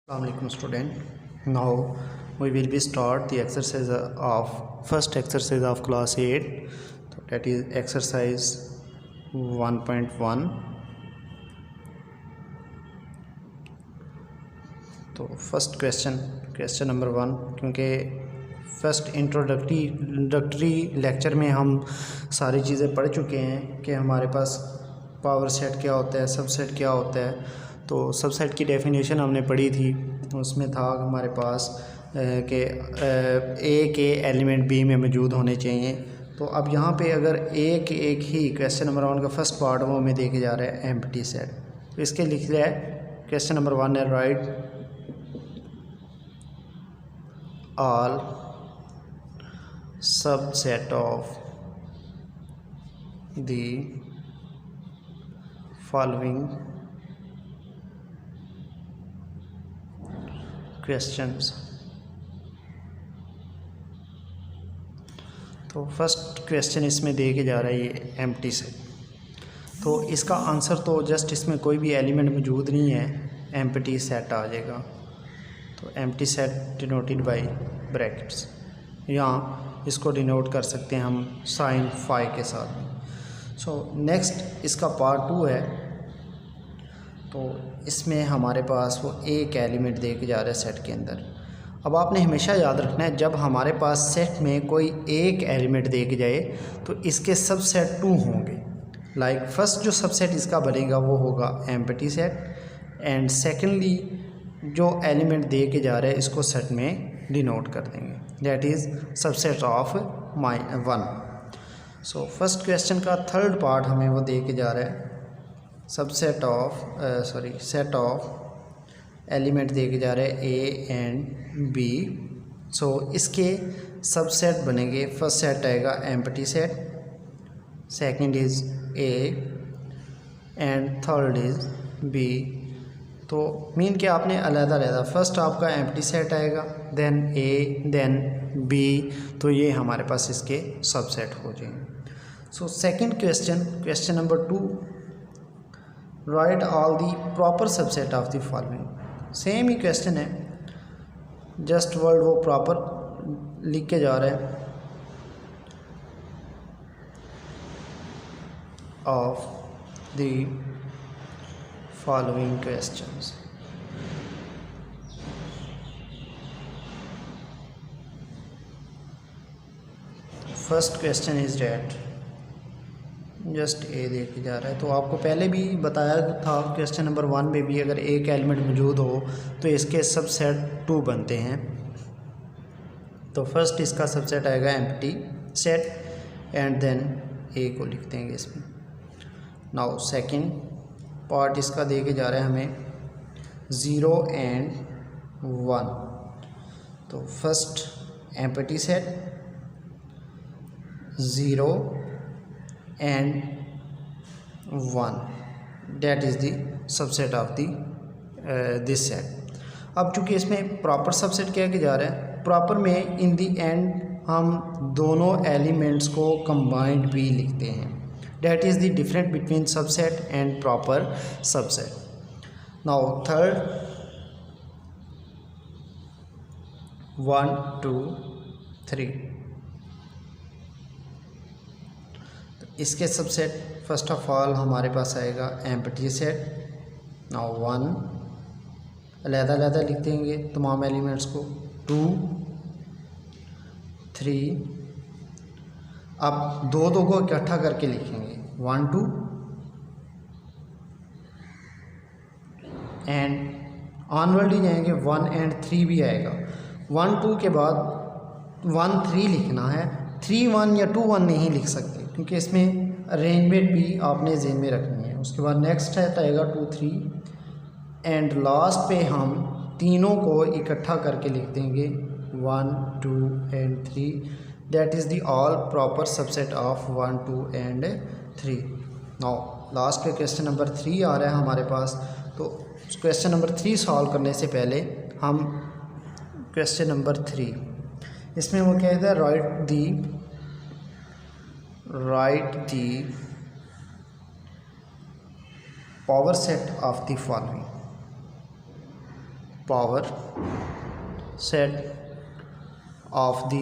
Assalamualaikum student. Now we will be start the exercise of first exercise of class 8, that is exercise 1.1. तो first question number 1, क्योंकि first introductory lecture में हम सारी चीज़ें पढ़ चुके हैं कि हमारे पास पावर सेट क्या होता है, सबसेट क्या होता है। तो सबसेट की डेफिनेशन हमने पढ़ी थी, उसमें था हमारे पास कि ए के एलिमेंट बी में मौजूद होने चाहिए। तो अब यहाँ पे अगर एक ही क्वेश्चन नंबर 1 का फर्स्ट पार्ट वो हमें देखे जा रहा है एम्प्टी सेट। तो इसके लिख रहा है क्वेश्चन नंबर 1 है right all subset of the following questions. तो फर्स्ट क्वेश्चन इसमें दे के जा रहा है ये एम्प्टी सेट। तो इसका आंसर तो जस्ट इसमें कोई भी एलिमेंट मौजूद नहीं है, एम्प्टी सेट आ जाएगा। तो empty set denoted by brackets, यहाँ इसको डिनोट कर सकते हैं हम साइन फाई के साथ। सो नेक्स्ट इसका पार्ट 2 है। तो इसमें हमारे पास वो एक एलिमेंट दे के जा रहा है सेट के अंदर। अब आपने हमेशा याद रखना है, जब हमारे पास सेट में कोई एक एलिमेंट दे के जाए तो इसके सबसेट 2 होंगे। लाइक फर्स्ट जो सबसेट इसका बनेगा वो होगा एम्प्टी सेट, एंड सेकेंडली जो एलिमेंट दे के जा रहा है इसको सेट में डिनोट कर देंगे, that is subset of 1। So first question का थर्ड पार्ट हमें वो दे के जा रहा है सेट ऑफ एलिमेंट दे के जा रहे हैं ए एंड बी। सो इसके सबसेट बनेंगे, फर्स्ट सेट आएगा empty set, second is A and third is B. तो मीन कि आपने अलग-अलग फर्स्ट आपका एम्प्टी सेट आएगा, देन ए देन बी, तो ये हमारे पास इसके सबसेट हो जाएंगे। So second question number 2, write all the proper subset of the following. Same ही क्वेश्चन है, जस्ट वर्ड वो प्रॉपर लिख के जा रहा है of the following questions. First question is date just a दे के जा रहा है। तो आपको पहले भी बताया था क्वेश्चन नंबर 1 में भी, अगर एक एलिमेंट मौजूद हो तो इसके सबसेट 2 बनते हैं। तो फर्स्ट इसका सबसेट आएगा एम्प्टी सेट एंड देन ए को लिख देंगे इसमें। नाउ सेकंड पार्ट इसका दे के जा रहा है हमें 0 एंड 1। तो first empty set 0 and 1, that is the subset of the this set। अब चूंकि इसमें प्रॉपर सबसेट क्या के जा रहा है, प्रॉपर में इन दी एंड हम दोनों एलिमेंट्स को कंबाइंड भी लिखते हैं, that is the difference between subset and proper subset। now third 1 2 3, इसके सबसेट फर्स्ट ऑफ ऑल हमारे पास आएगा एम्प्टी सेट। नाउ 1 अलग-अलग लिख देंगे तमाम एलिमेंट्स को, 2 3, अब दो को इकट्ठा करके लिखेंगे 1 2, एंड ऑनवर्ड ही जाएंगे 1 एंड 3 भी आएगा। 1 2 के बाद 1 3 लिखना है, 3 1 या 2 1 नहीं लिख सकते क्योंकि इसमें अरेंजमेंट भी आपने ज़हन में रखनी है। उसके बाद नेक्स्ट है आएगा 2 3, एंड लास्ट पे हम तीनों को इकट्ठा करके लिख देंगे 1 2 and 3, that is the all proper subset of 1 2 and 3। Now last पे क्वेश्चन नंबर 3 आ रहा है हमारे पास। तो क्वेश्चन नंबर 3 सॉल्व करने से पहले हम क्वेश्चन नंबर 3, इसमें वो कहता है write the power set of the following। Power set of the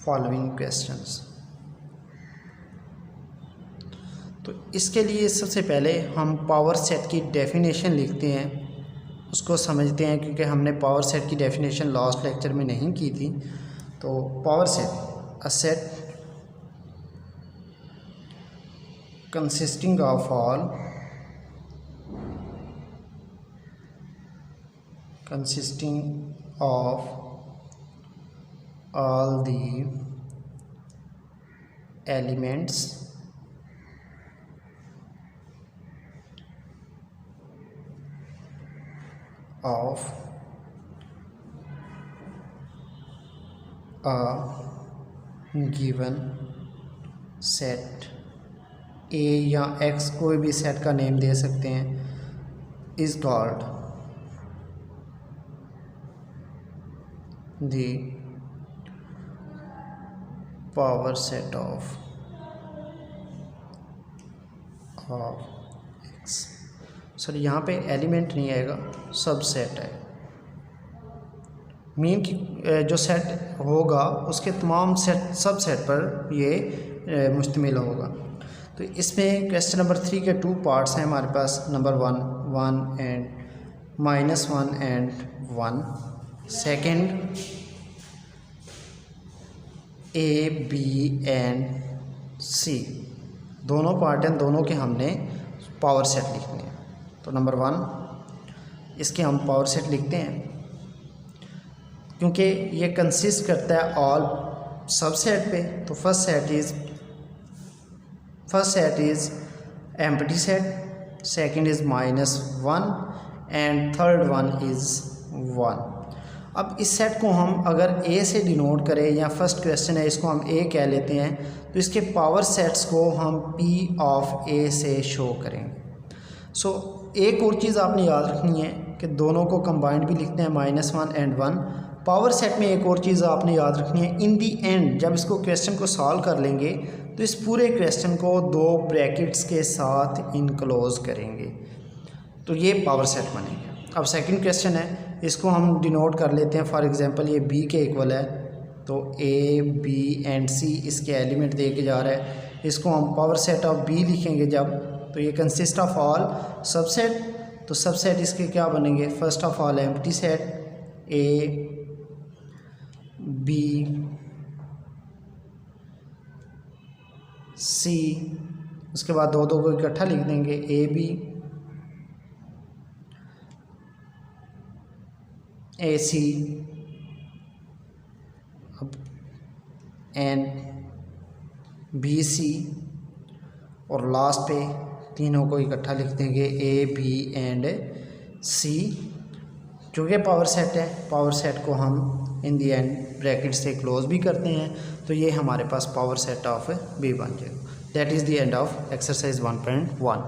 following questions. तो इसके लिए सबसे पहले हम पावर सेट की डेफिनेशन लिखते हैं, उसको समझते हैं, क्योंकि हमने पावर सेट की डेफिनेशन लास्ट लेक्चर में नहीं की थी। तो power set, a set consisting of all the elements of a given set, A या X कोई भी सेट का नेम दे सकते हैं, is called the power set of X। Sir यहाँ पे एलिमेंट नहीं आएगा, सब सेट है। मीन की जो सेट होगा उसके तमाम सेट सब सेट पर ये मुश्तमिल होगा। तो इसमें क्वेश्चन नंबर 3 के 2 पार्ट्स हैं हमारे पास। Number 1 and -1 and 1। Second A, B and C, दोनों पार्ट हैं, दोनों के हमने पावर सेट लिखने हैं। तो नंबर 1 इसके हम पावर सेट लिखते हैं, क्योंकि ये कंसिस्ट करता है ऑल सब सेट पे। तो first set is empty set, second is -1 and third one is 1। अब इस सेट को हम अगर A से डिनोट करें, या फर्स्ट क्वेश्चन है इसको हम A कह लेते हैं, तो इसके पावर सेट्स को हम P ऑफ A से शो करेंगे। सो एक और चीज़ आपने याद रखनी है कि दोनों को कंबाइंड भी लिखते हैं, -1 एंड 1। पावर सेट में एक और चीज़ आपने याद रखनी है, इन दी एंड जब इसको क्वेश्चन को सॉल्व कर लेंगे तो इस पूरे क्वेश्चन को 2 ब्रैकेट्स के साथ इनक्लोज करेंगे, तो ये पावर सेट बनेंगे। अब सेकंड क्वेश्चन है, इसको हम डिनोट कर लेते हैं। फॉर एग्जांपल ये B के इक्वल है, तो A, B एंड C इसके एलिमेंट दे के जा रहा है। इसको हम पावर सेट ऑफ B लिखेंगे जब, तो ये कंसिस्ट ऑफ ऑल सबसेट। तो सबसेट इसके क्या बनेंगे, first of all empty set A, B, C, उसके बाद दो को इकट्ठा लिख देंगे A, B, AC and BC, और लास्ट पे तीनों को इकट्ठा लिख देंगे A, B एंड C। क्योंकि पावर सेट है, पावर सेट को हम इन दी एंड ब्रैकेट से क्लोज भी करते हैं, तो ये हमारे पास पावर सेट ऑफ B बन जाएगा। That is the end of exercise 1.1।